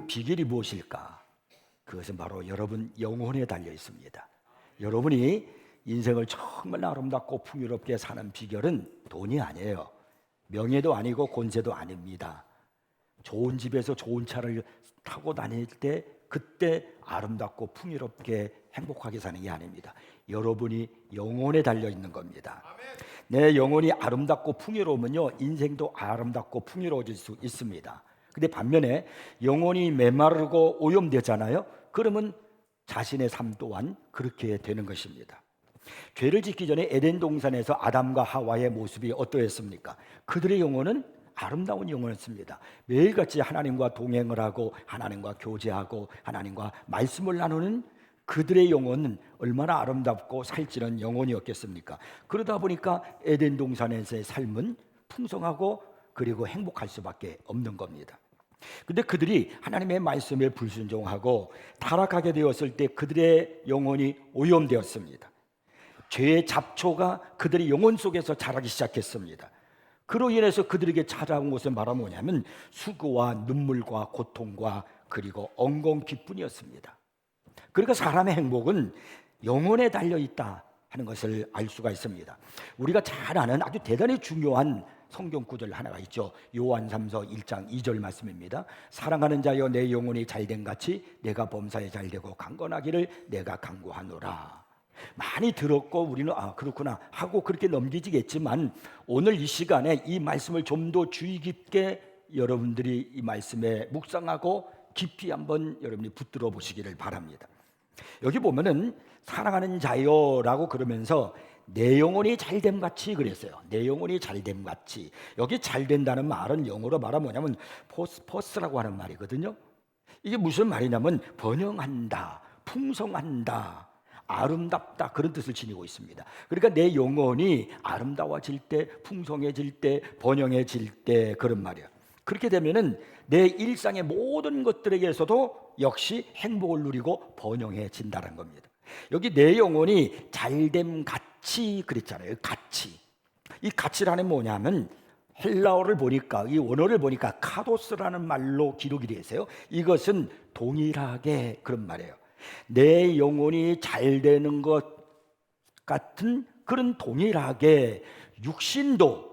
비결이 무엇일까? 그것은 바로 여러분 영혼에 달려 있습니다. 여러분이 인생을 정말 아름답고 풍요롭게 사는 비결은 돈이 아니에요. 명예도 아니고 권세도 아닙니다. 좋은 집에서 좋은 차를 타고 다닐 때 그때 아름답고 풍요롭게 행복하게 사는 게 아닙니다. 여러분이 영혼에 달려 있는 겁니다. 내 영혼이 아름답고 풍요로우면요, 인생도 아름답고 풍요로워질 수 있습니다. 근데 반면에 영혼이 메마르고 오염되잖아요. 그러면 자신의 삶 또한 그렇게 되는 것입니다. 죄를 짓기 전에 에덴 동산에서 아담과 하와의 모습이 어떠했습니까? 그들의 영혼은 아름다운 영혼이었습니다. 매일같이 하나님과 동행을 하고 하나님과 교제하고 하나님과 말씀을 나누는 그들의 영혼은 얼마나 아름답고 살찌는 영혼이었겠습니까? 그러다 보니까 에덴 동산에서의 삶은 풍성하고 그리고 행복할 수밖에 없는 겁니다. 근데 그들이 하나님의 말씀에 불순종하고 타락하게 되었을 때 그들의 영혼이 오염되었습니다. 죄의 잡초가 그들의 영혼 속에서 자라기 시작했습니다. 그로 인해서 그들에게 찾아온 것은 바로 뭐냐면 수고와 눈물과 고통과 그리고 엉겅퀴뿐이었습니다. 그러니까 사람의 행복은 영혼에 달려있다 하는 것을 알 수가 있습니다. 우리가 잘 아는 아주 대단히 중요한 성경 구절 하나가 있죠. 요한 3서 1장 2절 말씀입니다. 사랑하는 자여 내 영혼이 잘된 같이 내가 범사에 잘되고 강건하기를 내가 간구하노라. 많이 들었고 우리는 그렇구나 하고 그렇게 넘기지겠지만 오늘 이 시간에 이 말씀을 좀 더 주의 깊게 여러분들이 이 말씀에 묵상하고 깊이 한번 여러분이 붙들어 보시기를 바랍니다. 여기 보면은 사랑하는 자여라고 그러면서 내 영혼이 잘됨 같이 그랬어요. 내 영혼이 잘됨 같이. 여기 잘된다는 말은 영어로 말하면 뭐냐면 포스라고 하는 말이거든요. 이게 무슨 말이냐면 번영한다, 풍성한다, 아름답다 그런 뜻을 지니고 있습니다. 그러니까 내 영혼이 아름다워질 때, 풍성해질 때, 번영해질 때 그런 말이에요. 그렇게 되면은 내 일상의 모든 것들에게서도 역시 행복을 누리고 번영해진다는 겁니다. 여기 내 영혼이 잘됨 같이 그랬잖아요. 같이. 이 같이라는 뭐냐면 헬라어를 보니까 이 원어를 보니까 카도스라는 말로 기록이 되어 있어요. 이것은 동일하게 그런 말이에요. 내 영혼이 잘 되는 것 같은 그런 동일하게 육신도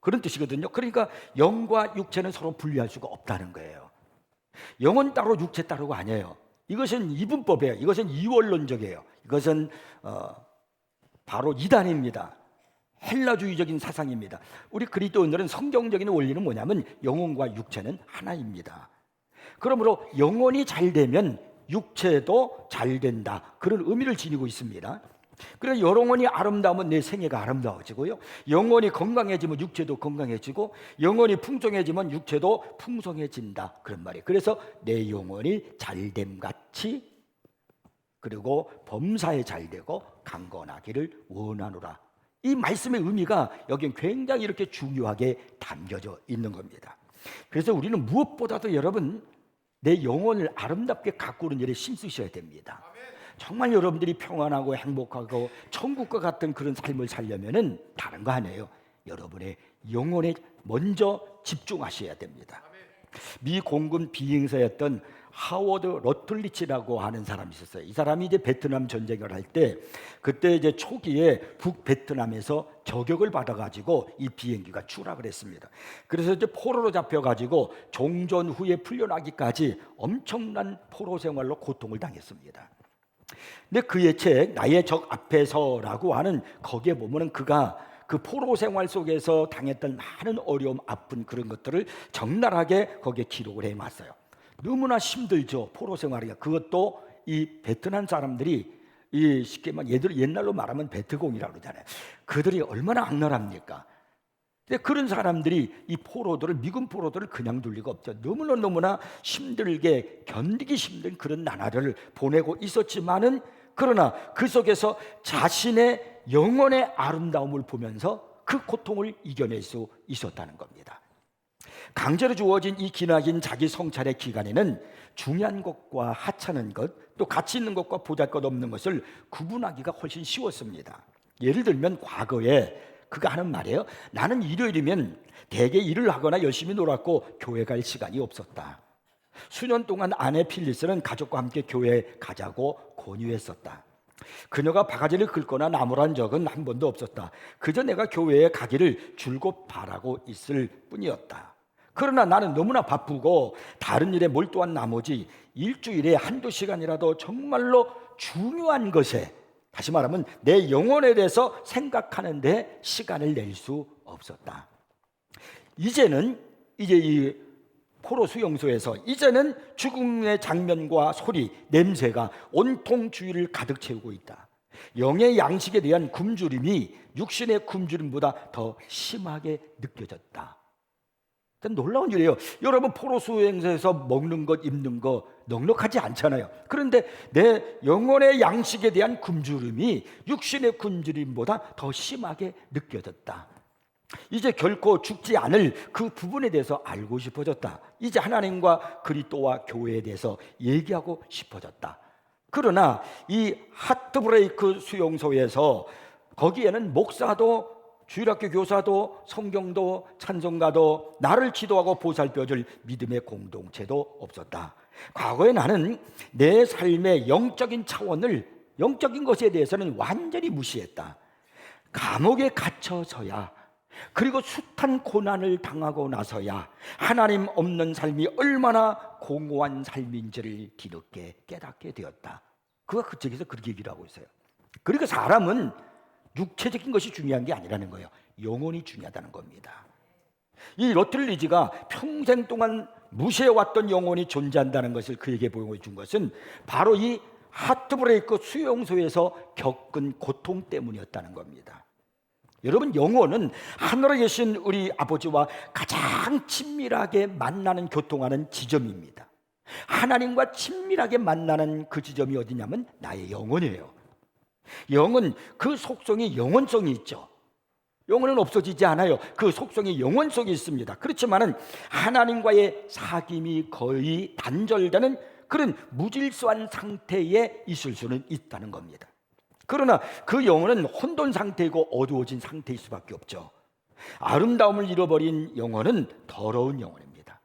그런 뜻이거든요. 그러니까 영과 육체는 서로 분리할 수가 없다는 거예요. 영은 따로 육체 따로가 아니에요. 이것은 이분법이에요. 이것은 이원론적이에요. 이것은 바로 이단입니다. 헬라주의적인 사상입니다. 우리 그리스도인들은 성경적인 원리는 뭐냐면 영혼과 육체는 하나입니다. 그러므로 영혼이 잘 되면 육체도 잘 된다 그런 의미를 지니고 있습니다. 그래서 영혼이 아름다우면 내 생애가 아름다워지고요, 영혼이 건강해지면 육체도 건강해지고 영혼이 풍성해지면 육체도 풍성해진다 그런 말이에요. 그래서 내 영혼이 잘됨 같이 그리고 범사에 잘되고 강건하기를 원하노라. 이 말씀의 의미가 여기는 굉장히 이렇게 중요하게 담겨져 있는 겁니다. 그래서 우리는 무엇보다도 여러분 내 영혼을 아름답게 가꾸는 일에 힘쓰셔야 됩니다. 정말 여러분들이 평안하고 행복하고 천국과 같은 그런 삶을 살려면은 다른 거 아니에요. 여러분의 영혼에 먼저 집중하셔야 됩니다. 미 공군 비행사였던 하워드 러틀리치라고 하는 사람이 있었어요. 이 사람이 이제 베트남 전쟁을 할 때 그때 이제 초기에 북베트남에서 저격을 받아가지고 이 비행기가 추락을 했습니다. 그래서 이제 포로로 잡혀가지고 종전 후에 풀려나기까지 엄청난 포로 생활로 고통을 당했습니다. 근데 그의 책 나의 적 앞에서라고 하는 거기에 보면은 그가 그 포로 생활 속에서 당했던 많은 어려움, 아픈 그런 것들을 적나라하게 거기에 기록을 해놨어요. 너무나 힘들죠, 포로 생활이. 그것도 이 베트남 사람들이 이 쉽게 말 옛날로 말하면 베트공이라고 그러잖아요. 그들이 얼마나 악랄합니까? 근데 그런 사람들이 이 포로들을, 미군 포로들을 그냥 둘 리가 없죠. 너무나 힘들게 견디기 힘든 그런 나라를 보내고 있었지만은 그러나 그 속에서 자신의 영혼의 아름다움을 보면서 그 고통을 이겨낼 수 있었다는 겁니다. 강제로 주어진 이 기나긴 자기 성찰의 기간에는 중요한 것과 하찮은 것, 또 가치 있는 것과 보잘것없는 것을 구분하기가 훨씬 쉬웠습니다. 예를 들면 과거에 그가 하는 말이에요. 나는 일요일이면 대개 일을 하거나 열심히 놀았고 교회 갈 시간이 없었다. 수년 동안 아내 필리스는 가족과 함께 교회에 가자고 권유했었다. 그녀가 바가지를 긁거나 나무란 적은 한 번도 없었다. 그저 내가 교회에 가기를 줄곧 바라고 있을 뿐이었다. 그러나 나는 너무나 바쁘고 다른 일에 몰두한 나머지 일주일에 한두 시간이라도 정말로 중요한 것에, 다시 말하면 내 영혼에 대해서 생각하는데 시간을 낼 수 없었다. 이제 이 포로 수용소에서 이제는 죽음의 장면과 소리, 냄새가 온통 주위를 가득 채우고 있다. 영의 양식에 대한 굶주림이 육신의 굶주림보다 더 심하게 느껴졌다. 놀라운 일이에요. 여러분, 포로 수용소에서 먹는 것, 입는 것 넉넉하지 않잖아요. 그런데 내 영혼의 양식에 대한 굶주림이 육신의 굶주림보다 더 심하게 느껴졌다. 이제 결코 죽지 않을 그 부분에 대해서 알고 싶어졌다. 이제 하나님과 그리스도와 교회에 대해서 얘기하고 싶어졌다. 그러나 이 하트브레이크 수용소에서 거기에는 목사도 주일학교 교사도 성경도 찬송가도 나를 기도하고 보살펴줄 믿음의 공동체도 없었다. 과거에 나는 내 삶의 영적인 차원을, 영적인 것에 대해서는 완전히 무시했다. 감옥에 갇혀서야, 그리고 숱한 고난을 당하고 나서야 하나님 없는 삶이 얼마나 공허한 삶인지를 뒤늦게 깨닫게 되었다. 그가 그 책에서 그렇게 얘기를 하고 있어요. 그리고 사람은 육체적인 것이 중요한 게 아니라는 거예요. 영혼이 중요하다는 겁니다. 이 로틀리지가 평생 동안 무시해왔던 영혼이 존재한다는 것을 그에게 보여준 것은 바로 이 하트브레이크 수용소에서 겪은 고통 때문이었다는 겁니다. 여러분, 영혼은 하늘에 계신 우리 아버지와 가장 친밀하게 만나는, 교통하는 지점입니다. 하나님과 친밀하게 만나는 그 지점이 어디냐면 나의 영혼이에요. 영은 그 속성이 영원성이 있죠. 영혼은 없어지지 않아요. 그 속성이 영원 속에 있습니다. 그렇지만은 하나님과의 사귐이 거의 단절되는 그런 무질서한 상태에 있을 수는 있다는 겁니다. 그러나 그 영혼은 혼돈 상태이고 어두워진 상태일 수밖에 없죠. 아름다움을 잃어버린 영혼은 더러운 영혼입니다.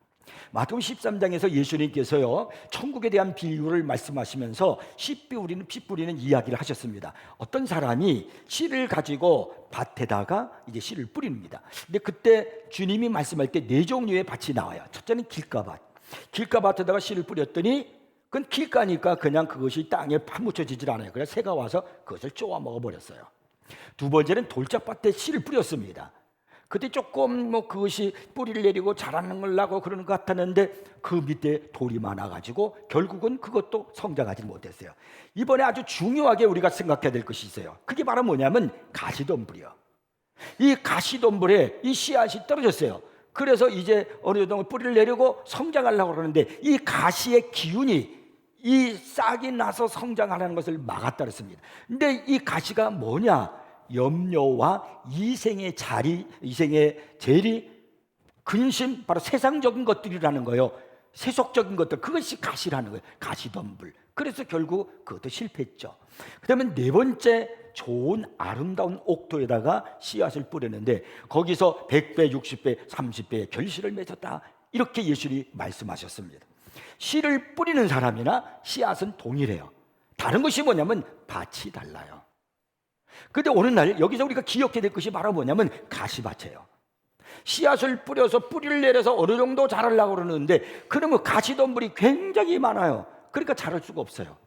마태복음 13장에서 예수님께서요, 천국에 대한 비유를 말씀하시면서 씨 뿌리는 이야기를 하셨습니다. 어떤 사람이 씨를 가지고 밭에다가 이제 씨를 뿌립니다. 근데 그때 주님이 말씀할 때 네 종류의 밭이 나와요. 첫째는 길가밭. 길가밭에다가 씨를 뿌렸더니 그건 길가니까 그냥 그것이 땅에 파묻혀지질 않아요. 그래서 새가 와서 그것을 쪼아 먹어버렸어요. 두 번째는 돌짝밭에 씨를 뿌렸습니다. 그때 조금 그것이 뿌리를 내리고 자라는 걸 나고 그러는 것 같았는데 그 밑에 돌이 많아가지고 결국은 그것도 성장하지 못했어요. 이번에 아주 중요하게 우리가 생각해야 될 것이 있어요. 그게 바로 뭐냐면 가시덤불이요. 이 가시덤불에 이 씨앗이 떨어졌어요. 그래서 이제 어느 정도 뿌리를 내리고 성장하려고 그러는데 이 가시의 기운이 이 싹이 나서 성장하는 것을 막았다 그랬습니다. 근데 이 가시가 뭐냐? 염려와 이생의 재리, 근심, 바로 세상적인 것들이라는 거예요. 세속적인 것들, 그것이 가시라는 거예요. 가시덤불. 그래서 결국 그것도 실패했죠. 그 다음에 네 번째, 좋은 아름다운 옥토에다가 씨앗을 뿌렸는데 거기서 100배, 60배, 30배의 결실을 맺었다. 이렇게 예수님이 말씀하셨습니다. 씨를 뿌리는 사람이나 씨앗은 동일해요. 다른 것이 뭐냐면 밭이 달라요. 그런데 어느 날 여기서 우리가 기억해야 될 것이 바로 뭐냐면 가시밭이에요. 씨앗을 뿌려서 뿌리를 내려서 어느 정도 자라려고 그러는데 그러면 가시덤불이 굉장히 많아요. 그러니까 자랄 수가 없어요.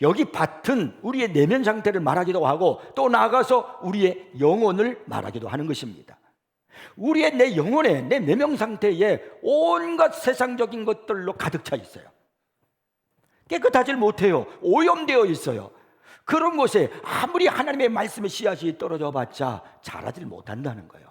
여기 밭은 우리의 내면 상태를 말하기도 하고 또 나아가서 우리의 영혼을 말하기도 하는 것입니다. 우리의 내 영혼에, 내 내면 상태에 온갖 세상적인 것들로 가득 차 있어요. 깨끗하지 못해요. 오염되어 있어요. 그런 곳에 아무리 하나님의 말씀의 씨앗이 떨어져 봤자 자라질 못한다는 거예요.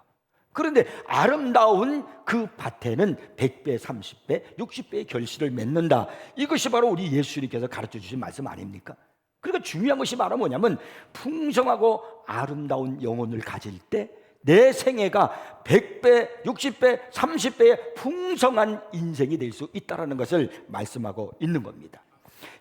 그런데 아름다운 그 밭에는 100배, 30배, 60배의 결실을 맺는다. 이것이 바로 우리 예수님께서 가르쳐 주신 말씀 아닙니까? 그러니까 중요한 것이 바로 뭐냐면 풍성하고 아름다운 영혼을 가질 때 내 생애가 100배, 60배, 30배의 풍성한 인생이 될 수 있다는 것을 말씀하고 있는 겁니다.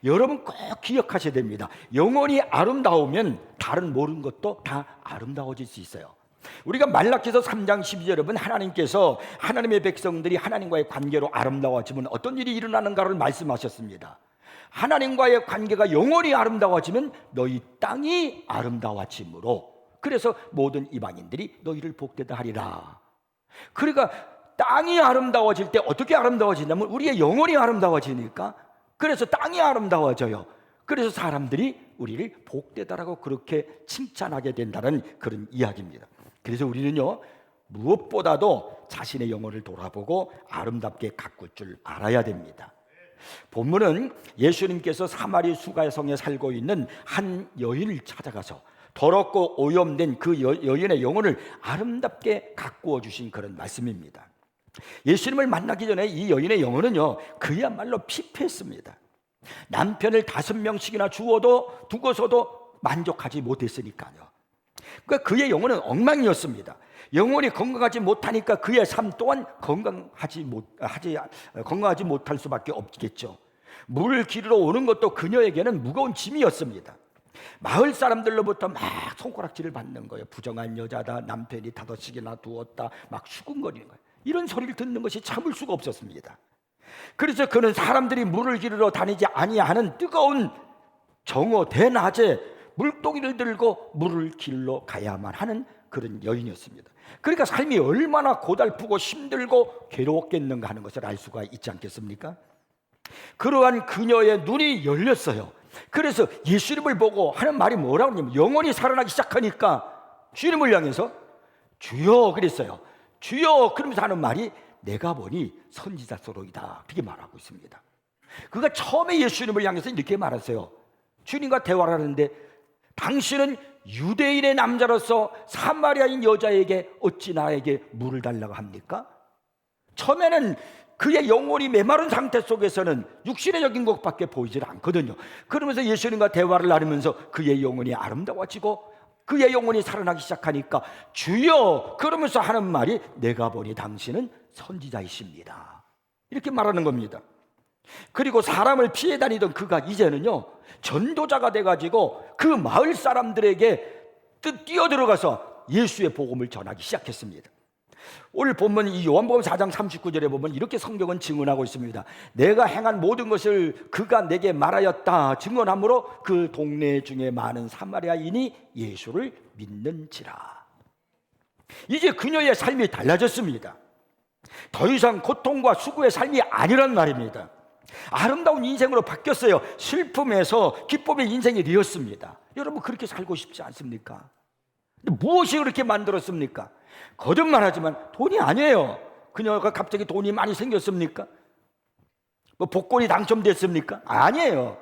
여러분 꼭 기억하셔야 됩니다. 영혼이 아름다우면 다른 모든 것도 다 아름다워질 수 있어요. 우리가 말라기서 3장 12절에 보면 하나님께서 하나님의 백성들이 하나님과의 관계로 아름다워지면 어떤 일이 일어나는가를 말씀하셨습니다. 하나님과의 관계가 영원히 아름다워지면 너희 땅이 아름다워지므로, 그래서 모든 이방인들이 너희를 복되다 하리라. 그러니까 땅이 아름다워질 때 어떻게 아름다워지냐면 우리의 영혼이 아름다워지니까, 그래서 땅이 아름다워져요. 그래서 사람들이 우리를 복되다라고 그렇게 칭찬하게 된다는 그런 이야기입니다. 그래서 우리는요, 무엇보다도 자신의 영혼을 돌아보고 아름답게 가꿀 줄 알아야 됩니다. 본문은 예수님께서 사마리 수가성에 살고 있는 한 여인을 찾아가서 더럽고 오염된 그 여인의 영혼을 아름답게 가꾸어 주신 그런 말씀입니다. 예수님을 만나기 전에 이 여인의 영혼은요, 그야말로 피폐했습니다. 남편을 5명씩이나 두고서도 만족하지 못했으니까요. 그러니까 그의 영혼은 엉망이었습니다. 영혼이 건강하지 못하니까 그의 삶 또한 건강하지 못할 수밖에 없겠죠. 물을 기르러 오는 것도 그녀에게는 무거운 짐이었습니다. 마을 사람들로부터 막 손가락질을 받는 거예요. 부정한 여자다, 남편이 5씩이나 두었다, 막 수군거리는 거예요. 이런 소리를 듣는 것이 참을 수가 없었습니다. 그래서 그는 사람들이 물을 기르러 다니지 아니하는 뜨거운 정오 대낮에 물동이를 들고 물을 길러 가야만 하는 그런 여인이었습니다. 그러니까 삶이 얼마나 고달프고 힘들고 괴로웠겠는가 하는 것을 알 수가 있지 않겠습니까? 그러한 그녀의 눈이 열렸어요. 그래서 예수님을 보고 하는 말이 뭐라고 하냐면, 영혼이 살아나기 시작하니까 주님을 향해서 주여 그랬어요. 주여 그러면서 하는 말이, 내가 보니 선지자소로이다, 그렇게 말하고 있습니다. 그가 처음에 예수님을 향해서 이렇게 말했어요. 주님과 대화를 하는데, 당신은 유대인의 남자로서 사마리아인 여자에게 어찌 나에게 물을 달라고 합니까? 처음에는 그의 영혼이 메마른 상태 속에서는 육신의적인 것밖에 보이질 않거든요. 그러면서 예수님과 대화를 나누면서 그의 영혼이 아름다워지고 그의 영혼이 살아나기 시작하니까 주여 그러면서 하는 말이, 내가 보니 당신은 선지자이십니다, 이렇게 말하는 겁니다. 그리고 사람을 피해 다니던 그가 이제는요, 전도자가 돼가지고 그 마을 사람들에게 뛰어들어가서 예수의 복음을 전하기 시작했습니다. 오늘 본문 이 요한복음 4장 39절에 보면 이렇게 성경은 증언하고 있습니다. 내가 행한 모든 것을 그가 내게 말하였다 증언하므로 그 동네 중에 많은 사마리아인이 예수를 믿는지라. 이제 그녀의 삶이 달라졌습니다. 더 이상 고통과 수고의 삶이 아니란 말입니다. 아름다운 인생으로 바뀌었어요. 슬픔에서 기쁨의 인생이 되었습니다. 여러분, 그렇게 살고 싶지 않습니까? 근데 무엇이 그렇게 만들었습니까? 거듭말하지만 돈이 아니에요. 그녀가 갑자기 돈이 많이 생겼습니까? 뭐 복권이 당첨됐습니까? 아니에요.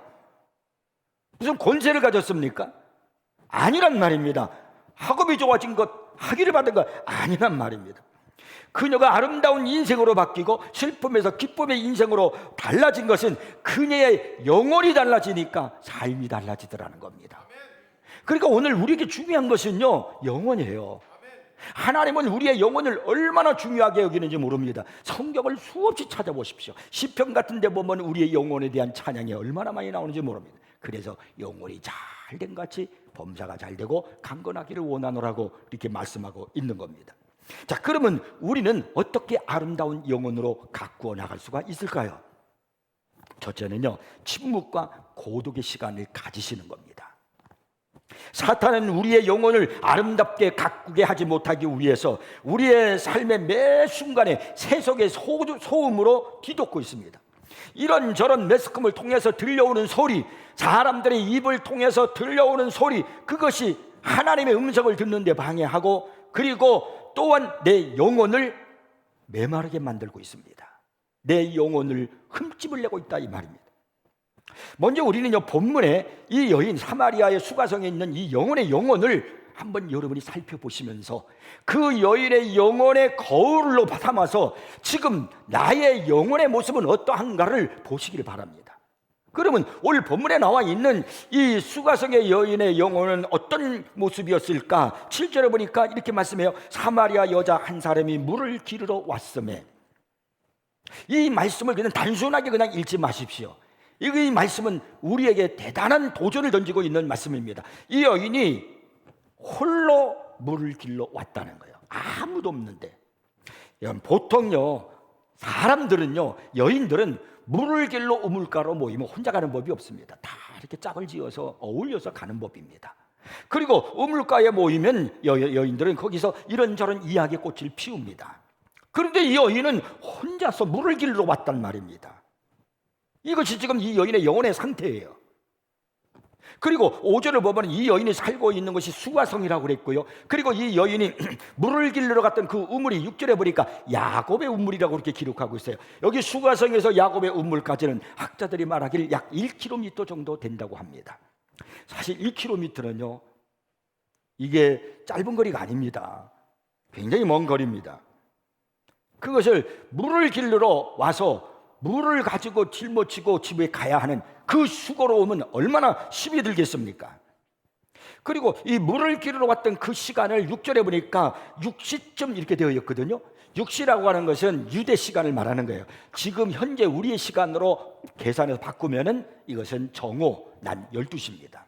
무슨 권세를 가졌습니까? 아니란 말입니다. 학업이 좋아진 것, 학위를 받은 것 아니란 말입니다. 그녀가 아름다운 인생으로 바뀌고 슬픔에서 기쁨의 인생으로 달라진 것은 그녀의 영혼이 달라지니까 삶이 달라지더라는 겁니다. 그러니까 오늘 우리에게 중요한 것은요, 영혼이에요. 하나님은 우리의 영혼을 얼마나 중요하게 여기는지 모릅니다. 성경을 수없이 찾아보십시오. 시편 같은 데 보면 우리의 영혼에 대한 찬양이 얼마나 많이 나오는지 모릅니다. 그래서 영혼이 잘된 같이 범사가 잘되고 강건하기를 원하노라고 이렇게 말씀하고 있는 겁니다. 자, 그러면 우리는 어떻게 아름다운 영혼으로 가꾸어 나갈 수가 있을까요? 첫째는요, 침묵과 고독의 시간을 가지시는 겁니다. 사탄은 우리의 영혼을 아름답게 가꾸게 하지 못하기 위해서 우리의 삶의 매 순간에 세속의 소음으로 뒤덮고 있습니다. 이런저런 매스컴을 통해서 들려오는 소리, 사람들의 입을 통해서 들려오는 소리, 그것이 하나님의 음성을 듣는 데 방해하고, 그리고 또한 내 영혼을 메마르게 만들고 있습니다. 내 영혼을 흠집을 내고 있다, 이 말입니다. 먼저 우리는요, 본문에 이 여인 사마리아의 수가성에 있는 이 영혼의 영혼을 한번 여러분이 살펴보시면서 그 여인의 영혼의 거울로 삼아서 지금 나의 영혼의 모습은 어떠한가를 보시기를 바랍니다. 그러면 오늘 본문에 나와 있는 이 수가성의 여인의 영혼은 어떤 모습이었을까? 7절에 보니까 이렇게 말씀해요. 사마리아 여자 한 사람이 물을 기르러 왔음에. 이 말씀을 그냥 단순하게 그냥 읽지 마십시오. 이 말씀은 우리에게 대단한 도전을 던지고 있는 말씀입니다. 이 여인이 홀로 물을 길러 왔다는 거예요. 아무도 없는데. 보통요, 사람들은요, 여인들은 물을 길러 우물가로 모이면 혼자 가는 법이 없습니다. 다 이렇게 짝을 지어서 어울려서 가는 법입니다. 그리고 우물가에 모이면 여인들은 거기서 이런저런 이야기의 꽃을 피웁니다. 그런데 이 여인은 혼자서 물을 길러 왔단 말입니다. 이것이 지금 이 여인의 영혼의 상태예요. 그리고 5절을 보면 이 여인이 살고 있는 것이 수가성이라고 그랬고요. 그리고 이 여인이 물을 길러 갔던 그 우물이 6절에 보니까 야곱의 우물이라고 그렇게 기록하고 있어요. 여기 수가성에서 야곱의 우물까지는 학자들이 말하기를 약 1km 정도 된다고 합니다. 사실 1km는요, 이게 짧은 거리가 아닙니다. 굉장히 먼 거리입니다. 그것을 물을 길러 와서 물을 가지고 짊어지고 집에 가야 하는 그 수고로움은 얼마나 힘이 들겠습니까? 그리고 이 물을 길러 왔던 그 시간을 6절에 보니까 6시쯤 이렇게 되어 있거든요. 6시라고 하는 것은 유대 시간을 말하는 거예요. 지금 현재 우리의 시간으로 계산해서 바꾸면은 이것은 정오 난 12시입니다.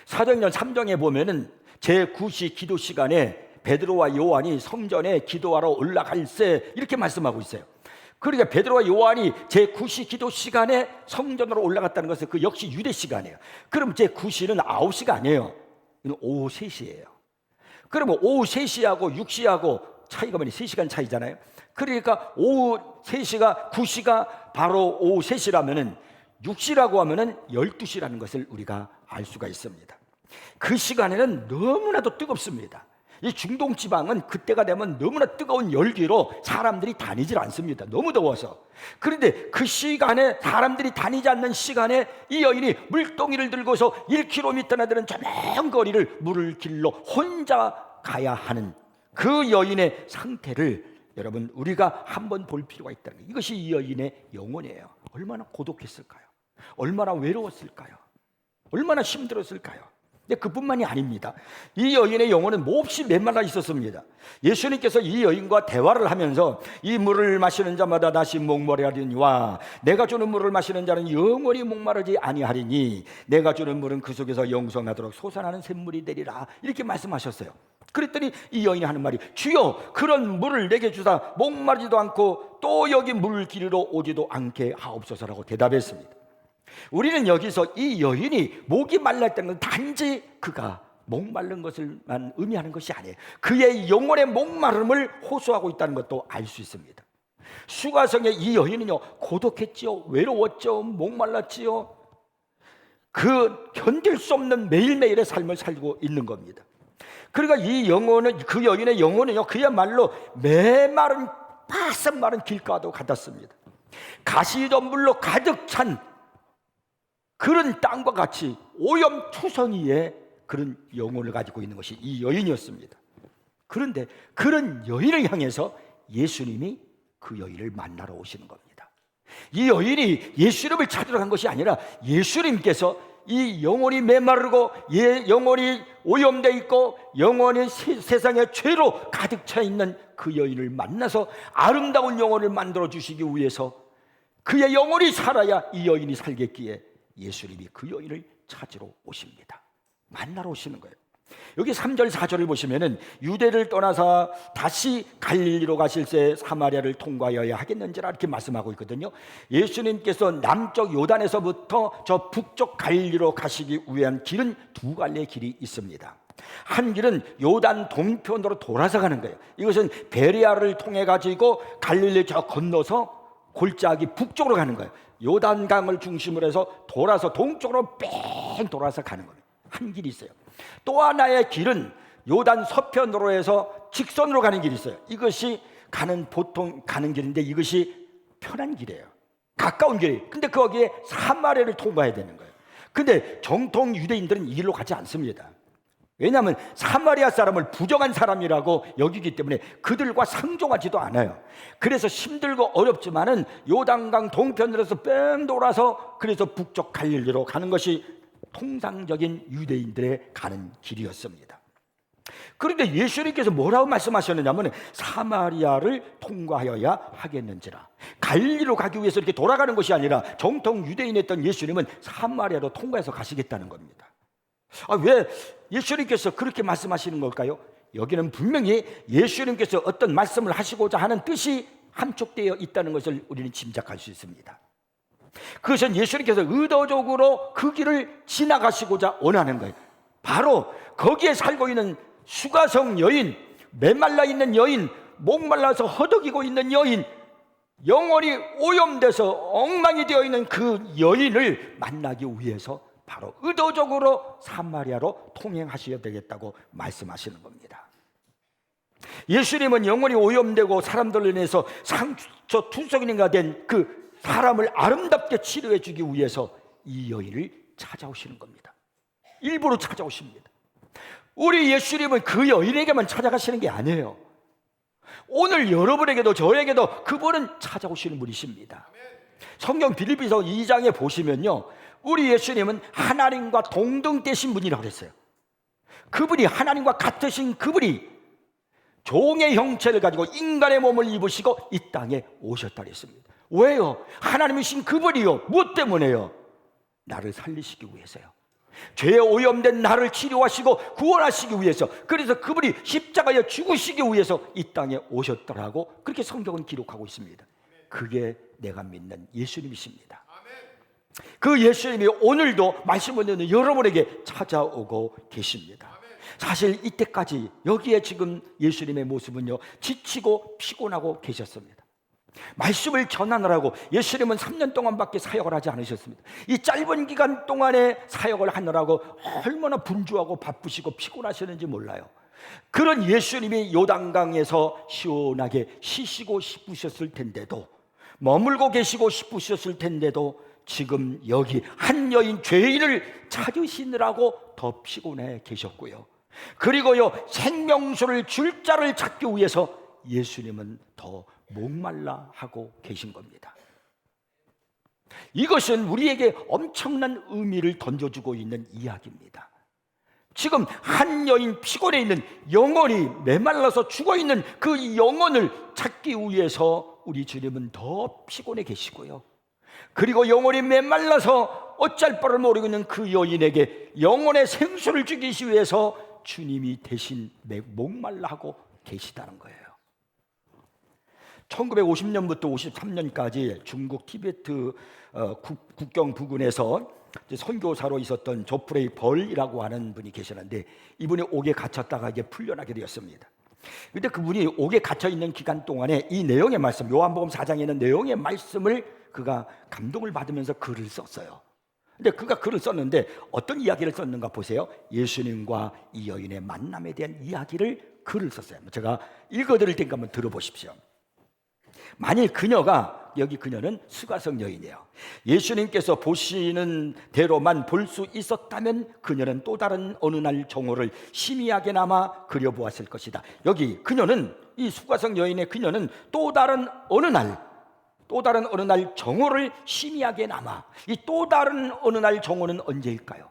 사도행전 3장에 보면은 제9시 기도 시간에 베드로와 요한이 성전에 기도하러 올라갈세 이렇게 말씀하고 있어요. 그러니까 베드로와 요한이 제9시 기도 시간에 성전으로 올라갔다는 것은 그 역시 유대 시간이에요. 그럼 제9시는 9시가 아니에요. 이건 오후 3시예요. 그러면 오후 3시하고 6시하고 차이가 뭐니 3시간 차이잖아요. 그러니까 오후 3시가 9시가 바로 오후 3시라면은 6시라고 하면은 12시라는 것을 우리가 알 수가 있습니다. 그 시간에는 너무나도 뜨겁습니다. 이 중동 지방은 그때가 되면 너무나 뜨거운 열기로 사람들이 다니질 않습니다. 너무 더워서. 그런데 그 시간에 사람들이 다니지 않는 시간에 이 여인이 물동이를 들고서 1km나 되는 저 먼 거리를 물을 길러 혼자 가야 하는 그 여인의 상태를 여러분 우리가 한번 볼 필요가 있다는 거예요. 이것이 이 여인의 영혼이에요. 얼마나 고독했을까요? 얼마나 외로웠을까요? 얼마나 힘들었을까요? 근데 그뿐만이 아닙니다. 이 여인의 영혼은 몹시 메말라 있었습니다. 예수님께서 이 여인과 대화를 하면서 이 물을 마시는 자마다 다시 목마르리니와 내가 주는 물을 마시는 자는 영원히 목마르지 아니하리니 내가 주는 물은 그 속에서 영성하도록 솟아나는 샘물이 되리라 이렇게 말씀하셨어요. 그랬더니 이 여인이 하는 말이 주여 그런 물을 내게 주사 목마르지도 않고 또 여기 물 길이로 오지도 않게 하옵소서라고 대답했습니다. 우리는 여기서 이 여인이 목이 말랐다는 건 단지 그가 목마른 것을만 의미하는 것이 아니에요. 그의 영혼의 목마름을 호소하고 있다는 것도 알 수 있습니다. 수가성의 이 여인은요 고독했지요, 외로웠죠, 목말랐지요. 그 견딜 수 없는 매일매일의 삶을 살고 있는 겁니다. 그러니까 이 영혼은 그 여인의 영혼은요 그야말로 메마른 바싹 마른 길가도 같았습니다. 가시덤불로 가득 찬 그런 땅과 같이 오염투성이의 그런 영혼을 가지고 있는 것이 이 여인이었습니다. 그런데 그런 여인을 향해서 예수님이 그 여인을 만나러 오시는 겁니다. 이 여인이 예수님을 찾으러 간 것이 아니라 예수님께서 이 영혼이 메마르고 영혼이 오염되어 있고 영혼이 세상의 죄로 가득 차 있는 그 여인을 만나서 아름다운 영혼을 만들어 주시기 위해서 그의 영혼이 살아야 이 여인이 살겠기에 예수님이 그 여인을 찾으러 오십니다. 만나러 오시는 거예요. 여기 3절 4절을 보시면은 유대를 떠나서 다시 갈릴리로 가실새 사마리아를 통과하여야 하겠는지라 이렇게 말씀하고 있거든요. 예수님께서 남쪽 요단에서부터 저 북쪽 갈릴리로 가시기 위한 길은 두 갈래의 길이 있습니다. 한 길은 요단 동편으로 돌아서 가는 거예요. 이것은 베레아를 통해 가지고 갈릴리 저 건너서 골짜기 북쪽으로 가는 거예요. 요단강을 중심으로 해서 돌아서 동쪽으로 뺑 돌아서 가는 거예요. 한 길이 있어요. 또 하나의 길은 요단 서편으로 해서 직선으로 가는 길이 있어요. 이것이 보통 가는 길인데 이것이 편한 길이에요. 가까운 길이에요. 근데 거기에 사마리아를 통과해야 되는 거예요. 근데 정통 유대인들은 이 길로 가지 않습니다. 왜냐하면 사마리아 사람을 부정한 사람이라고 여기기 때문에 그들과 상종하지도 않아요. 그래서 힘들고 어렵지만은 요단강 동편으로서 뺑 돌아서 그래서 북쪽 갈릴리로 가는 것이 통상적인 유대인들의 가는 길이었습니다. 그런데 예수님께서 뭐라고 말씀하셨느냐면 사마리아를 통과하여야 하겠는지라. 갈릴리로 가기 위해서 이렇게 돌아가는 것이 아니라 정통 유대인이었던 예수님은 사마리아로 통과해서 가시겠다는 겁니다. 왜 예수님께서 그렇게 말씀하시는 걸까요? 여기는 분명히 예수님께서 어떤 말씀을 하시고자 하는 뜻이 함축되어 있다는 것을 우리는 짐작할 수 있습니다. 그것은 예수님께서 의도적으로 그 길을 지나가시고자 원하는 거예요. 바로 거기에 살고 있는 수가성 여인, 메말라 있는 여인, 목말라서 허덕이고 있는 여인, 영혼이 오염돼서 엉망이 되어 있는 그 여인을 만나기 위해서 바로 의도적으로 사마리아로 통행하셔야 되겠다고 말씀하시는 겁니다. 예수님은 영혼이 오염되고 사람들로 인해서 상처 투성이가 된 그 사람을 아름답게 치료해 주기 위해서 이 여인을 찾아오시는 겁니다. 일부러 찾아오십니다. 우리 예수님은 그 여인에게만 찾아가시는 게 아니에요. 오늘 여러분에게도 저에게도 그분은 찾아오시는 분이십니다. 성경 빌립비서 2장에 보시면요, 우리 예수님은 하나님과 동등되신 분이라고 그랬어요. 그분이 하나님과 같으신 그분이 종의 형체를 가지고 인간의 몸을 입으시고 이 땅에 오셨다 그랬습니다. 왜요? 하나님이신 그분이요. 무엇 때문에요? 나를 살리시기 위해서요. 죄에 오염된 나를 치료하시고 구원하시기 위해서, 그래서 그분이 십자가에 죽으시기 위해서 이 땅에 오셨더라고 그렇게 성경은 기록하고 있습니다. 그게 내가 믿는 예수님이십니다. 그 예수님이 오늘도 말씀을 듣는 여러분에게 찾아오고 계십니다. 사실 이때까지 여기에 지금 예수님의 모습은요, 지치고 피곤하고 계셨습니다. 말씀을 전하느라고 예수님은 3년 동안밖에 사역을 하지 않으셨습니다. 이 짧은 기간 동안에 사역을 하느라고 얼마나 분주하고 바쁘시고 피곤하셨는지 몰라요. 그런 예수님이 요단강에서 시원하게 쉬시고 싶으셨을 텐데도, 머물고 계시고 싶으셨을 텐데도 지금 여기 한 여인 죄인을 찾으시느라고 더 피곤해 계셨고요. 그리고요, 생명수를 줄 자를 찾기 위해서 예수님은 더 목말라 하고 계신 겁니다. 이것은 우리에게 엄청난 의미를 던져주고 있는 이야기입니다. 지금 한 여인, 피곤해 있는 영혼이 메말라서 죽어있는 그 영혼을 찾기 위해서 우리 주님은 더 피곤해 계시고요, 그리고 영혼이 메말라서 어쩔 바를 모르고 있는 그 여인에게 영혼의 생수를 주기 위해서 주님이 대신 목말라 하고 계시다는 거예요. 1950년부터 53년까지 중국 티베트 국경 부근에서 선교사로 있었던 조프레이 벌이라고 하는 분이 계시는데, 이분이 옥에 갇혔다가 이제 풀려나게 되었습니다. 그런데 그분이 옥에 갇혀 있는 기간 동안에 이 내용의 말씀, 요한복음 4장에 있는 내용의 말씀을 그가 감동을 받으면서 글을 썼어요. 근데 그가 글을 썼는데 어떤 이야기를 썼는가 보세요. 예수님과 이 여인의 만남에 대한 이야기를 글을 썼어요. 제가 읽어드릴 테니까 한번 들어보십시오. 만일 그녀가, 여기 그녀는 수가성 여인이에요. 예수님께서 보시는 대로만 볼 수 있었다면 그녀는 또 다른 어느 날 정오를 희미하게나마 그려보았을 것이다. 여기 그녀는, 이 수가성 여인의 그녀는 또 다른 어느 날 정오를 희미하게나마, 이 또 다른 어느 날 정오는 언제일까요?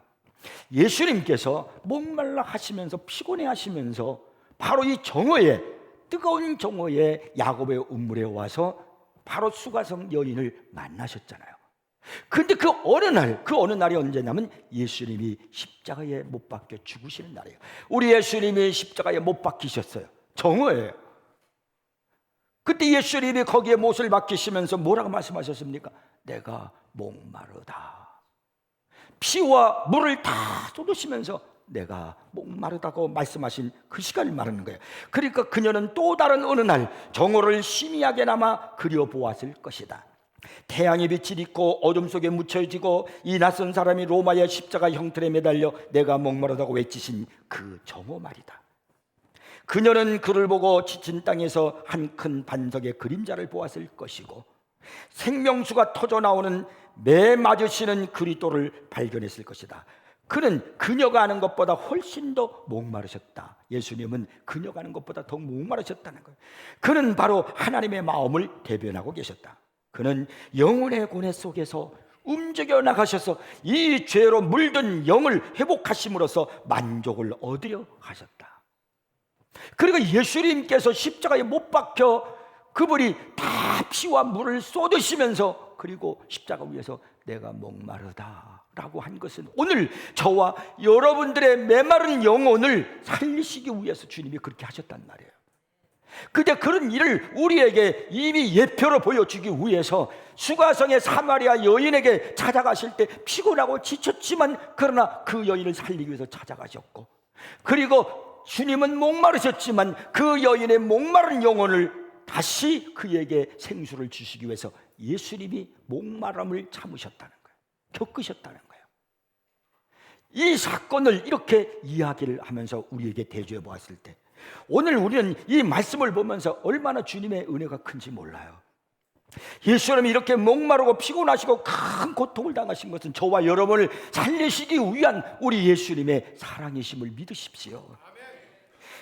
예수님께서 목말라 하시면서 피곤해 하시면서 바로 이 정오에, 뜨거운 정오에 야곱의 우물에 와서 바로 수가성 여인을 만나셨잖아요. 근데 그 어느 날이 언제냐면 예수님이 십자가에 못 박혀 죽으시는 날이에요. 우리 예수님이 십자가에 못 박히셨어요. 정오예요. 그때 예수님이 거기에 못을 박히시면서 뭐라고 말씀하셨습니까? 내가 목마르다. 피와 물을 다 쏟으시면서 내가 목마르다고 말씀하신 그 시간을 말하는 거예요. 그러니까 그녀는 또 다른 어느 날 정오를 희미하게나마 그려보았을 것이다. 태양의 빛이 있고 어둠 속에 묻혀지고 이 낯선 사람이 로마의 십자가 형틀에 매달려 내가 목마르다고 외치신 그 정오 말이다. 그녀는 그를 보고 지친 땅에서 한 큰 반석의 그림자를 보았을 것이고 생명수가 터져 나오는 매 맞으시는 그리스도를 발견했을 것이다. 그는 그녀가 하는 것보다 훨씬 더 목마르셨다. 예수님은 그녀가 하는 것보다 더 목마르셨다는 거예요. 그는 바로 하나님의 마음을 대변하고 계셨다. 그는 영혼의 고뇌 속에서 움직여 나가셔서 이 죄로 물든 영을 회복하심으로써 만족을 얻으려 하셨다. 그리고 예수님께서 십자가에 못 박혀 그분이 다 피와 물을 쏟으시면서 그리고 십자가 위에서 내가 목마르다 라고 한 것은 오늘 저와 여러분들의 메마른 영혼을 살리시기 위해서 주님이 그렇게 하셨단 말이에요. 근데 그런 일을 우리에게 이미 예표로 보여주기 위해서 수가성의 사마리아 여인에게 찾아가실 때 피곤하고 지쳤지만 그러나 그 여인을 살리기 위해서 찾아가셨고, 그리고 주님은 목마르셨지만 그 여인의 목마른 영혼을 다시 그에게 생수를 주시기 위해서 예수님이 목마름을 참으셨다는 거예요. 겪으셨다는 거예요. 이 사건을 이렇게 이야기를 하면서 우리에게 대조해 보았을 때 오늘 우리는 이 말씀을 보면서 얼마나 주님의 은혜가 큰지 몰라요. 예수님이 이렇게 목마르고 피곤하시고 큰 고통을 당하신 것은 저와 여러분을 살리시기 위한 우리 예수님의 사랑이심을 믿으십시오.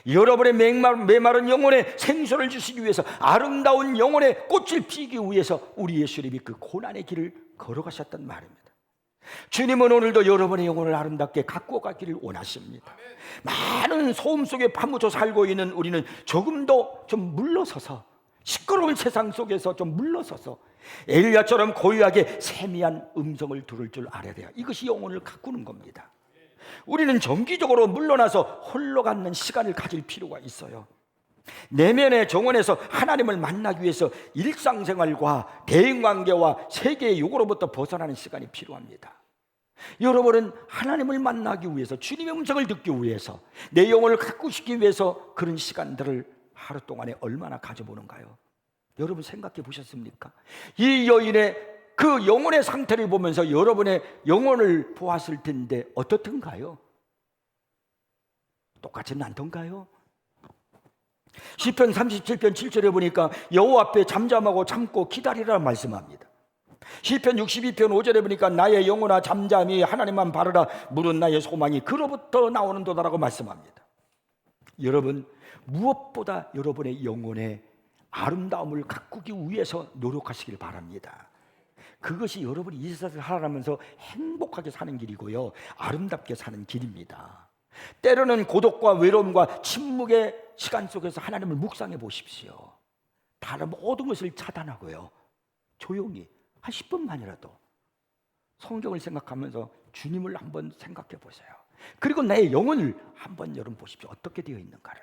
여러분의 메마른 영혼에 생수를 주시기 위해서, 아름다운 영혼에 꽃을 피우기 위해서 우리 예수님이 그 고난의 길을 걸어가셨단 말입니다. 주님은 오늘도 여러분의 영혼을 아름답게 갖고 가기를 원하십니다. 많은 소음 속에 파묻혀 살고 있는 우리는 조금 더 좀 물러서서, 시끄러운 세상 속에서 좀 물러서서 엘리야처럼 고요하게 세미한 음성을 들을 줄 알아야 돼요. 이것이 영혼을 가꾸는 겁니다. 우리는 정기적으로 물러나서 홀로 갖는 시간을 가질 필요가 있어요. 내면의 정원에서 하나님을 만나기 위해서 일상생활과 대인관계와 세계의 요구로부터 벗어나는 시간이 필요합니다. 여러분은 하나님을 만나기 위해서, 주님의 음성을 듣기 위해서, 내 영혼을 가꾸시기 위해서 그런 시간들을 하루 동안에 얼마나 가져보는가요? 여러분 생각해 보셨습니까? 이 여인의 그 영혼의 상태를 보면서 여러분의 영혼을 보았을 텐데 어떻던가요? 똑같지는 않던가요? 시편 37편 7절에 보니까 여호와 앞에 잠잠하고 참고 기다리라 말씀합니다. 시편 62편 5절에 보니까 나의 영혼아 잠잠히 하나님만 바라라, 물은 나의 소망이 그로부터 나오는도다라고 말씀합니다. 여러분, 무엇보다 여러분의 영혼의 아름다움을 가꾸기 위해서 노력하시길 바랍니다. 그것이 여러분이 이 세상을 살아가면서 행복하게 사는 길이고요, 아름답게 사는 길입니다. 때로는 고독과 외로움과 침묵의 시간 속에서 하나님을 묵상해 보십시오. 다른 모든 것을 차단하고요, 조용히 한 10분만이라도 성경을 생각하면서 주님을 한번 생각해 보세요. 그리고 나의 영혼을 한번 여러분 보십시오. 어떻게 되어 있는가를.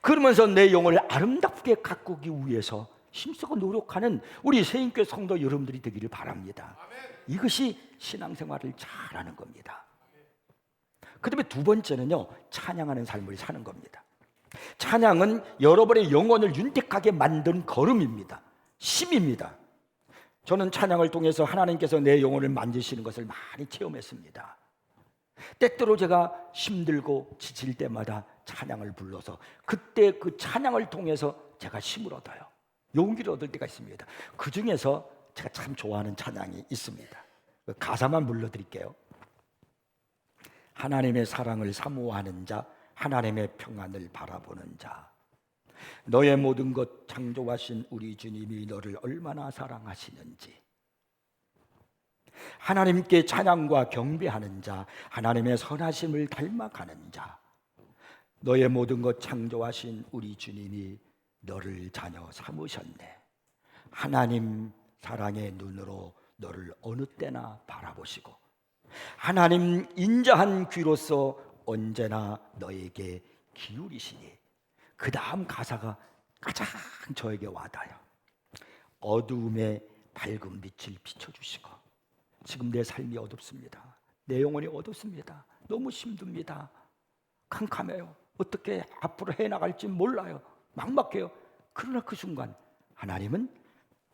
그러면서 내 영혼을 아름답게 가꾸기 위해서 힘쓰고 노력하는 우리 세인교회 성도 여러분들이 되기를 바랍니다. 이것이 신앙생활을 잘하는 겁니다. 그 다음에 두 번째는요, 찬양하는 삶을 사는 겁니다. 찬양은 여러분의 영혼을 윤택하게 만든 걸음입니다. 힘입니다. 저는 찬양을 통해서 하나님께서 내 영혼을 만지시는 것을 많이 체험했습니다. 때때로 제가 힘들고 지칠 때마다 찬양을 불러서 그때 그 찬양을 통해서 제가 힘을 얻어요. 용기를 얻을 때가 있습니다. 그 중에서 제가 참 좋아하는 찬양이 있습니다. 가사만 불러드릴게요. 하나님의 사랑을 사모하는 자, 하나님의 평안을 바라보는 자, 너의 모든 것 창조하신 우리 주님이 너를 얼마나 사랑하시는지, 하나님께 찬양과 경배하는 자, 하나님의 선하심을 닮아가는 자, 너의 모든 것 창조하신 우리 주님이 너를 자녀 삼으셨네. 하나님 사랑의 눈으로 너를 어느 때나 바라보시고 하나님 인자한 귀로서 언제나 너에게 기울이시니. 그 다음 가사가 가장 저에게 와닿아요. 어두움에 밝은 빛을 비춰주시고. 지금 내 삶이 어둡습니다. 내 영혼이 어둡습니다. 너무 힘듭니다. 캄캄해요. 어떻게 앞으로 해나갈지 몰라요. 막막해요. 그러나 그 순간 하나님은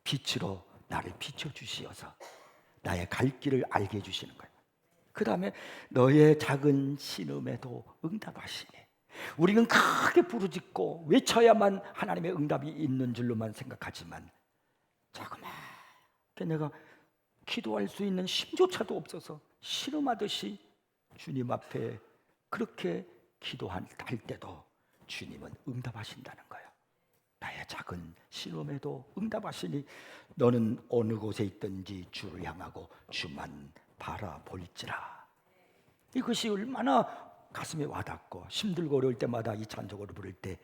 빛으로 나를 비춰주시어서 나의 갈 길을 알게 해주시는 거예요. 그 다음에 너의 작은 신음에도 응답하시니. 우리는 크게 부르짖고 외쳐야만 하나님의 응답이 있는 줄로만 생각하지만 자그맣게 내가 기도할 수 있는 힘조차도 없어서 신음하듯이 주님 앞에 그렇게 기도할 때도 주님은 응답하신다는 거예요. 나의 작은 신음에도 응답하시니 너는 어느 곳에 있든지 주를 향하고 주만 바라볼지라. 이것이 얼마나 가슴에 와닿고 힘들고 어려울 때마다 이 찬송을 부를 때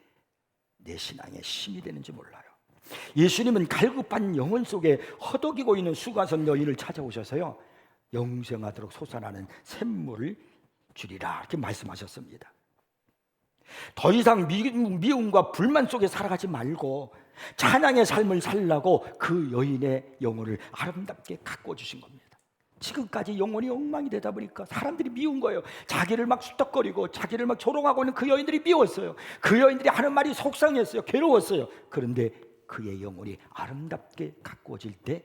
내 신앙의 힘이 되는지 몰라요. 예수님은 갈급한 영혼 속에 허덕이고 있는 수가성 여인을 찾아오셔서요, 영생하도록 솟아나는 샘물을 주리라 이렇게 말씀하셨습니다. 더 이상 미움과 불만 속에 살아가지 말고 찬양의 삶을 살라고 그 여인의 영혼을 아름답게 가꿔주신 겁니다. 지금까지 영혼이 엉망이 되다 보니까 사람들이 미운 거예요. 자기를 막 수덕거리고 자기를 막 조롱하고 있는 그 여인들이 미웠어요. 그 여인들이 하는 말이 속상했어요. 괴로웠어요. 그런데 그의 영혼이 아름답게 가꾸어질 때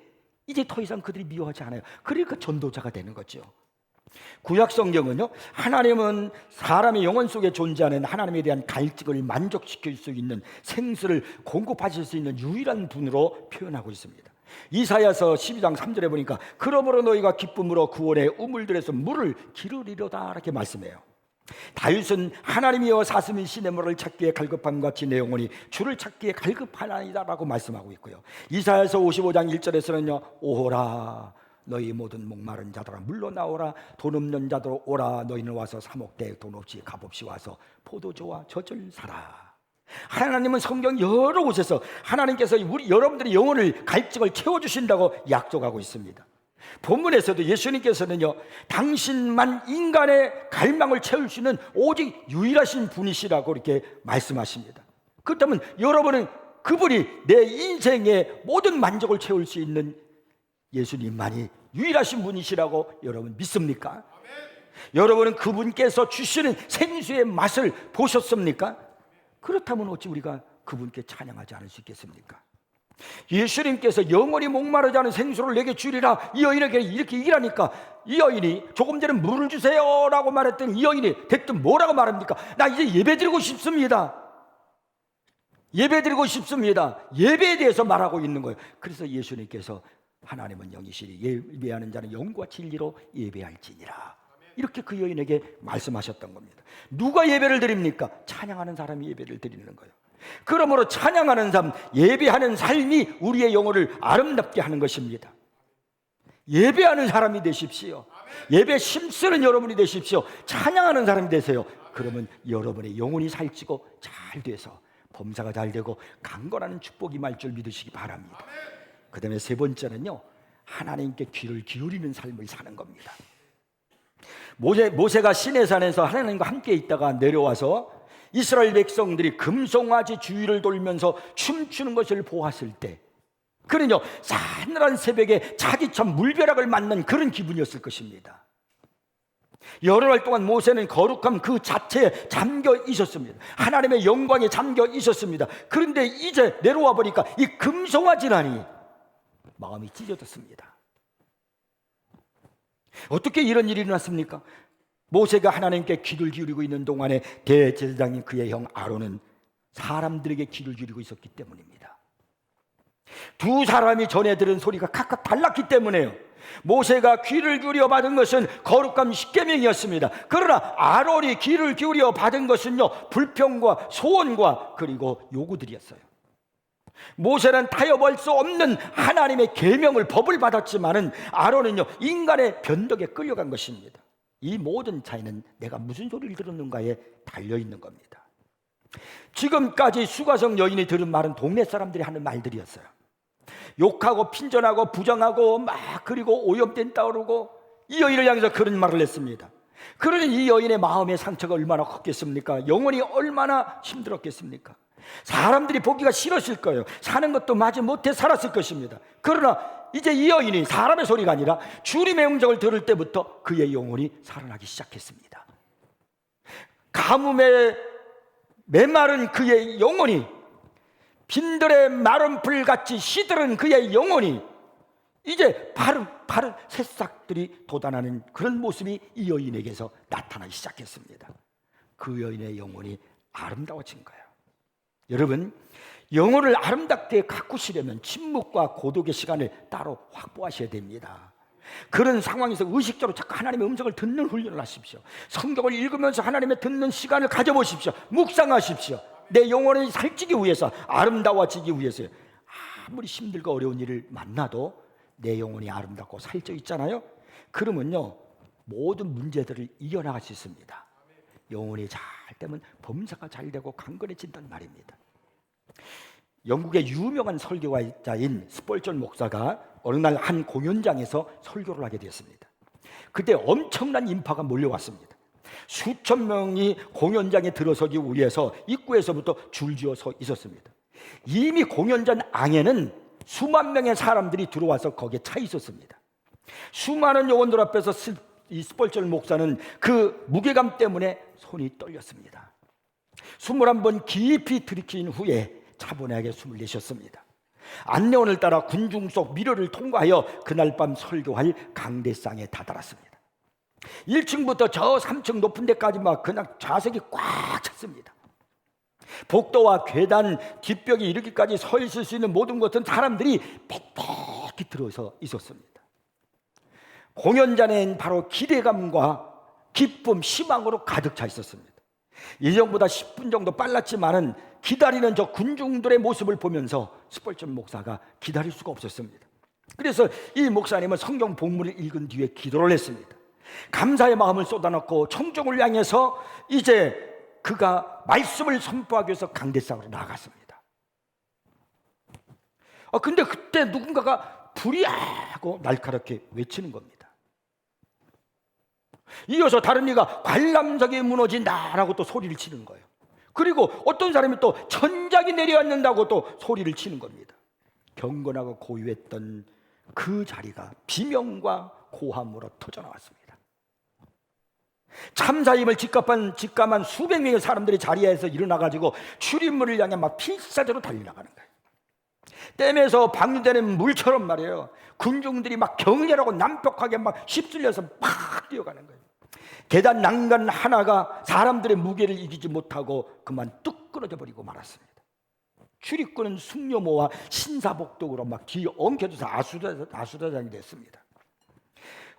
이제 더 이상 그들이 미워하지 않아요. 그러니까 전도자가 되는 거죠. 구약 성경은요, 하나님은 사람의 영혼 속에 존재하는 하나님에 대한 갈증을 만족시킬 수 있는 생수를 공급하실 수 있는 유일한 분으로 표현하고 있습니다. 이사야서 12장 3절에 보니까 그러므로 너희가 기쁨으로 구원의 우물들에서 물을 기르리로다 이렇게 말씀해요. 다윗은 하나님이여 사슴이 시냇물을 찾기에 갈급함과 같이 내 영혼이 주를 찾기에 갈급하나이다 라고 말씀하고 있고요. 이사야서 55장 1절에서는요, 오호라 너희 모든 목마른 자들아 물러나오라, 돈 없는 자들 오라, 너희는 와서 사목대 돈 없이 값없이 와서 포도주와 젖을 사라. 하나님은 성경 여러 곳에서 하나님께서 여러분들의 영혼을 갈증을 채워주신다고 약속하고 있습니다. 본문에서도 예수님께서는요, 당신만 인간의 갈망을 채울 수 있는 오직 유일하신 분이시라고 이렇게 말씀하십니다. 그렇다면 여러분은 그분이 내 인생의 모든 만족을 채울 수 있는 예수님만이 유일하신 분이시라고 여러분 믿습니까? 여러분은 그분께서 주시는 생수의 맛을 보셨습니까? 그렇다면 어찌 우리가 그분께 찬양하지 않을 수 있겠습니까? 예수님께서 영원히 목마르지 않은 생수를 내게 주리라 이 여인에게 이렇게 얘기하니까, 이 여인이 조금 전에 물을 주세요 라고 말했더니 이 여인이 대뜸 뭐라고 말합니까? 나 이제 예배드리고 싶습니다. 예배드리고 싶습니다. 예배에 대해서 말하고 있는 거예요. 그래서 예수님께서 하나님은 영이시니 예배하는 자는 영과 진리로 예배할지니라 이렇게 그 여인에게 말씀하셨던 겁니다. 누가 예배를 드립니까? 찬양하는 사람이 예배를 드리는 거예요. 그러므로 찬양하는 삶, 예배하는 삶이 우리의 영혼을 아름답게 하는 것입니다. 예배하는 사람이 되십시오. 예배 힘쓰는 여러분이 되십시오. 찬양하는 사람이 되세요. 그러면 여러분의 영혼이 살찌고 잘 돼서 범사가 잘 되고 강건하는 축복이 임할 줄 믿으시기 바랍니다. 그 다음에 세 번째는요, 하나님께 귀를 기울이는 삶을 사는 겁니다. 모세가 시내산에서 하나님과 함께 있다가 내려와서 이스라엘 백성들이 금송아지 주위를 돌면서 춤추는 것을 보았을 때, 그는요 싸늘한 새벽에 자기처럼 물벼락을 맞는 그런 기분이었을 것입니다. 열흘 동안 모세는 거룩함 그 자체에 잠겨 있었습니다. 하나님의 영광에 잠겨 있었습니다. 그런데 이제 내려와 보니까 이 금송아지라니 마음이 찢어졌습니다. 어떻게 이런 일이 일어났습니까? 모세가 하나님께 귀를 기울이고 있는 동안에 대제사장인 그의 형 아론은 사람들에게 귀를 기울이고 있었기 때문입니다. 두 사람이 전에 들은 소리가 각각 달랐기 때문에요. 모세가 귀를 기울여 받은 것은 거룩함 십계명이었습니다. 그러나 아론이 귀를 기울여 받은 것은요, 불평과 소원과 그리고 요구들이었어요. 모세는 타협할 수 없는 하나님의 계명을, 법을 받았지만은 아론은요 인간의 변덕에 끌려간 것입니다. 이 모든 차이는 내가 무슨 소리를 들었는가에 달려있는 겁니다. 지금까지 수가성 여인이 들은 말은 동네 사람들이 하는 말들이었어요. 욕하고 핀전하고 부정하고 막 그리고 오염된다 그러고 이 여인을 향해서 그런 말을 했습니다. 그러니 이 여인의 마음의 상처가 얼마나 컸겠습니까? 영혼이 얼마나 힘들었겠습니까? 사람들이 보기가 싫었을 거예요. 사는 것도 마지 못해 살았을 것입니다. 그러나 이제 이 여인이 사람의 소리가 아니라 주님의 음성을 들을 때부터 그의 영혼이 살아나기 시작했습니다. 가뭄에 메마른 그의 영혼이, 빈들의 마른 풀같이 시들은 그의 영혼이 이제 바른 새싹들이 돋아나는 그런 모습이 이 여인에게서 나타나기 시작했습니다. 그 여인의 영혼이 아름다워진 거예요. 여러분, 영혼을 아름답게 가꾸시려면 침묵과 고독의 시간을 따로 확보하셔야 됩니다. 그런 상황에서 의식적으로 자꾸 하나님의 음성을 듣는 훈련을 하십시오. 성경을 읽으면서 하나님의 듣는 시간을 가져보십시오. 묵상하십시오. 내 영혼이 살찌기 위해서, 아름다워지기 위해서요. 아무리 힘들고 어려운 일을 만나도 내 영혼이 아름답고 살쪄 있잖아요. 그러면요 모든 문제들을 이겨나갈 수 있습니다. 영혼이 잘 되면 범사가 잘 되고 강건해진단 말입니다. 영국의 유명한 설교자인 스펄전 목사가 어느 날 한 공연장에서 설교를 하게 되었습니다. 그때 엄청난 인파가 몰려왔습니다. 수천 명이 공연장에 들어서기 위해서 입구에서부터 줄지어 서 있었습니다. 이미 공연장 안에는 수만 명의 사람들이 들어와서 거기에 차 있었습니다. 수많은 요원들 앞에서 이 스펄전 목사는 그 무게감 때문에 손이 떨렸습니다. 숨을 한번 깊이 들이킨 후에 차분하게 숨을 내쉬었습니다. 안내원을 따라 군중 속 미로를 통과하여 그날 밤 설교할 강대상에 다다랐습니다. 1층부터 저 3층 높은 데까지 막 그냥 좌석이 꽉 찼습니다. 복도와 계단, 뒷벽이 이르기까지 서 있을 수 있는 모든 것은 사람들이 빽빽히 들어서 있었습니다. 공연장엔 바로 기대감과 기쁨, 희망으로 가득 차 있었습니다. 예정보다 10분 정도 빨랐지만은 기다리는 저 군중들의 모습을 보면서 스펄전 목사가 기다릴 수가 없었습니다. 그래서 이 목사님은 성경 본문을 읽은 뒤에 기도를 했습니다. 감사의 마음을 쏟아놓고 청중을 향해서 이제 그가 말씀을 선포하기 위해서 강대상으로 나아갔습니다. 근데 그때 누군가가 불이하고 날카롭게 외치는 겁니다. 이어서 다른 이가 관람석이 무너진다라고 또 소리를 치는 거예요. 그리고 어떤 사람이 또 천장이 내려앉는다고 또 소리를 치는 겁니다. 경건하고 고요했던 그 자리가 비명과 고함으로 터져나왔습니다. 참사임을 직감한 수백 명의 사람들이 자리에서 일어나가지고 출입문을 향해 막 필사대로 달려나가는 거예요. 댐에서 방류되는 물처럼 말이에요. 군중들이 막 격렬하고 난폭하게 막 휩쓸려서 막 뛰어가는 거예요. 계단 난간 하나가 사람들의 무게를 이기지 못하고 그만 뚝 끊어져 버리고 말았습니다. 출입구는 숙녀모와 신사복독으로 막 뒤에 엉켜져서 아수라장이 됐습니다.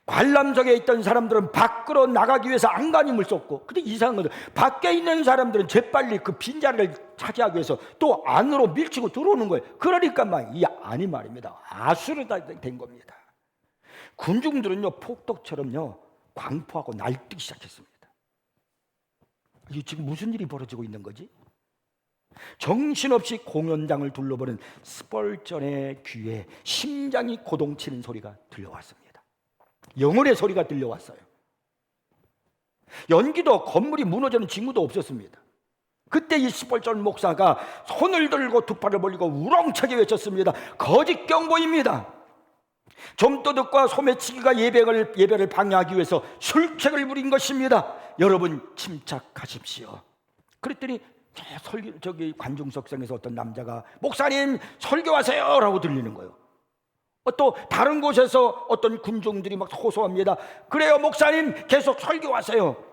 관람석에 있던 사람들은 밖으로 나가기 위해서 안간힘을 쏟고, 근데 이상한 것은 밖에 있는 사람들은 재빨리 그 빈자리를 차지하기 위해서 또 안으로 밀치고 들어오는 거예요. 그러니까 막 이 안이 말입니다, 아수라장이 된 겁니다. 군중들은요 폭독처럼요 광포하고 날뛰기 시작했습니다. 이게 지금 무슨 일이 벌어지고 있는 거지? 정신없이 공연장을 둘러보는 스펄전의 귀에 심장이 고동치는 소리가 들려왔습니다. 영혼의 소리가 들려왔어요. 연기도 건물이 무너지는 징후도 없었습니다. 그때 이 스펄전 목사가 손을 들고 두 팔을 벌리고 우렁차게 외쳤습니다. 거짓 경보입니다. 좀도둑과 소매치기가 예배를 방해하기 위해서 술책을 부린 것입니다. 여러분 침착하십시오. 그랬더니 저기 관중석상에서 어떤 남자가 목사님 설교하세요 라고 들리는 거예요. 또 다른 곳에서 어떤 군중들이 막 호소합니다. 그래요 목사님 계속 설교하세요.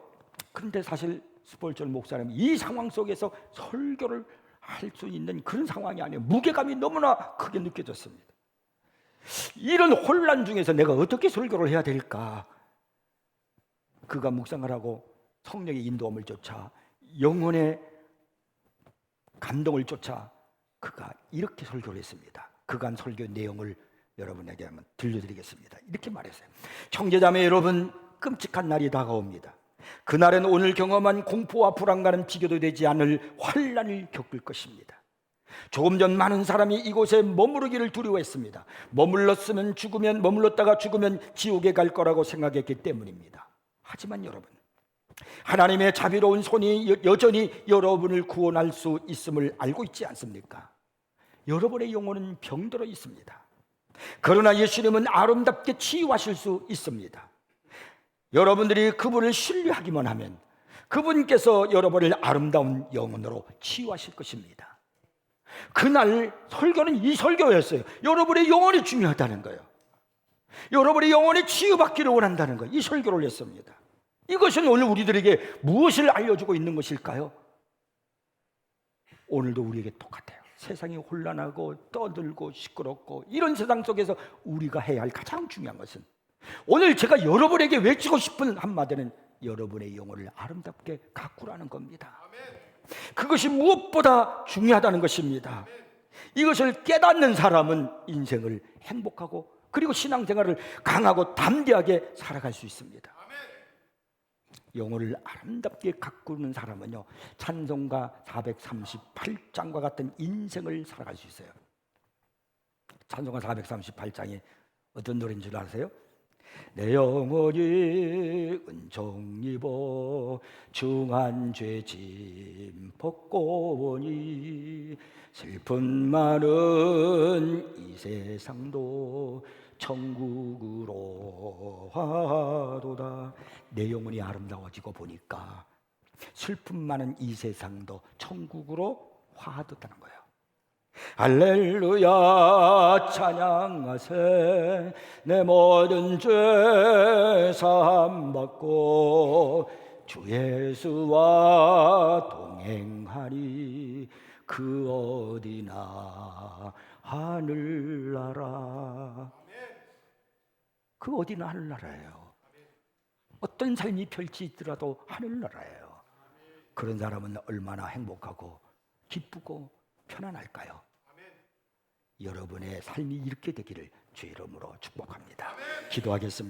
그런데 사실 스펄전 목사님이 이 상황 속에서 설교를 할 수 있는 그런 상황이 아니에요. 무게감이 너무나 크게 느껴졌습니다. 이런 혼란 중에서 내가 어떻게 설교를 해야 될까? 그가 묵상을 하고 성령의 인도함을 쫓아 영혼의 감동을 쫓아 그가 이렇게 설교를 했습니다. 그간 설교 내용을 여러분에게 한번 들려드리겠습니다. 이렇게 말했어요. 형제자매 여러분, 끔찍한 날이 다가옵니다. 그날은 오늘 경험한 공포와 불안감은 비교도 되지 않을 환난을 겪을 것입니다. 조금 전 많은 사람이 이곳에 머무르기를 두려워했습니다. 머물렀다가 죽으면 지옥에 갈 거라고 생각했기 때문입니다. 하지만 여러분, 하나님의 자비로운 손이 여전히 여러분을 구원할 수 있음을 알고 있지 않습니까? 여러분의 영혼은 병들어 있습니다. 그러나 예수님은 아름답게 치유하실 수 있습니다. 여러분들이 그분을 신뢰하기만 하면 그분께서 여러분을 아름다운 영혼으로 치유하실 것입니다. 그날 설교는 이 설교였어요. 여러분의 영혼이 중요하다는 거예요. 여러분의 영혼이 치유받기를 원한다는 거예요. 이 설교를 했습니다. 이것은 오늘 우리들에게 무엇을 알려주고 있는 것일까요? 오늘도 우리에게 똑같아요. 세상이 혼란하고 떠들고 시끄럽고 이런 세상 속에서 우리가 해야 할 가장 중요한 것은, 오늘 제가 여러분에게 외치고 싶은 한마디는 여러분의 영혼을 아름답게 가꾸라는 겁니다. 그것이 무엇보다 중요하다는 것입니다. 이것을 깨닫는 사람은 인생을 행복하고 그리고 신앙생활을 강하고 담대하게 살아갈 수 있습니다. 영혼을 아름답게 가꾸는 사람은요, 찬송가 438장과 같은 인생을 살아갈 수 있어요. 찬송가 438장이 어떤 노래인 줄 아세요? 내 영혼이 은총 입어 중한 죄짐 벗고 보니 슬픈 많은 이 세상도 천국으로 하도다. 내 영혼이 아름다워지고 보니까 슬픔 많은 이 세상도 천국으로 화하도다는 거예요. 할렐루야 찬양하세. 내 모든 죄 사함 받고 주 예수와 동행하니 그 어디나 하늘나라. 그 어디나 하늘나라예요. 어떤 삶이 펼치더라도 하늘나라예요. 그런 사람은 얼마나 행복하고 기쁘고 편안할까요? 여러분의 삶이 이렇게 되기를 주의 이름으로 축복합니다. 기도하겠습니다.